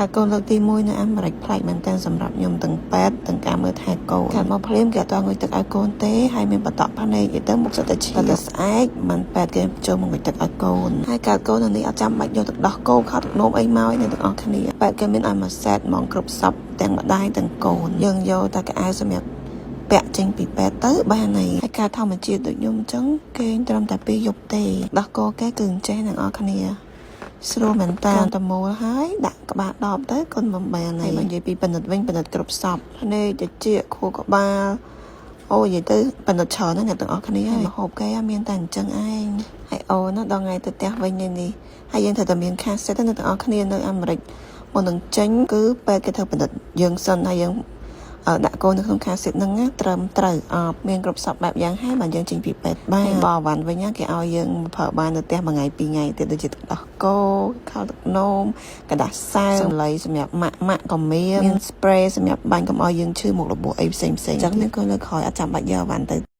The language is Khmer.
ការកូនលើកទី1នៅអាមេរិកផ្លែកមែនតើសម្រាប់ខ្ញុំទាំងពេទ្យទាំងការមើលថែកូនកាត់មកភ្លាមគេអត់ងុយទឹកឲ្យកូនទេហើយមានបតក់ភ្នែកយីទៅមុខសិតតែឈឺតែស្អែកមិនពេទ្យគេចូលមកងុយទឹកឲ្យកូនហើយកាត់កូននៅនេះអត់ចាំបាច់យកទឹកដោះគោខត់នោមអីមកអ្នកទាំងអស់គ្នាពេទ្យគេមានឲ្យមកសេតហ្មងគ្រប់សពទាំងម្ដាយទាំងកូនយើងយកតែកៅអៅសម្រាប់ពាក់ចេញពីពេទ្យទៅបានហើយហើយការធម្មជាតិដូចខ្ញុំអញ្ចឹងគេត្រឹមតែ2យប់ទេដោះគោគេគឺអញ្ចេះទាំងអស់គ្នាស្រួលមែនតើតមូលហើយដាក់ក្បាលដបទៅកូនបំបានហើយមកនិយាយពីបណ្ឌិតវិញបណ្ឌិតគ្រប់សពភ្នែកតិចខួរក្បាលអូនិយាយទៅបណ្ឌិតច្រើនណាស់អ្នកទាំងអស់គ្នាហើយមកហូបគេមានតែអញ្ចឹងឯងហើយអូណាដល់ថ្ងៃទៅផ្ទះវិញនេះហើយយើងត្រូវតែមានខាសិតអ្នកទាំងអស់គ្នានៅអាមេរិកមុននឹងចេញគឺពេទ្យគេធ្វើបណ្ឌិតយើងសិនហើយយើងដាក់កូននៅក្នុងខាសិតហ្នឹងត្រឹមត្រូវមានគ្រប់សពបែបយ៉ាងហើយបានយើងចេញពីពេទ្យបានបវ៉ាន់វិញគេឲ្យយើងប្រើបាននៅផ្ទះមួយថ្ងៃ2ថ្ងៃទៀតដូចជាទឹកដោះគោខោទឹកនោមកដាស់សើសំឡីសម្រាប់ម៉ាក់ក៏មាន spray សម្រាប់បាញ់កុំឲ្យយើងឈឺមុខរបួសអីផ្សេងៗអញ្ចឹងមានកូនលើក្រោយអត់ចាំបាច់យកវ៉ាន់ទៅ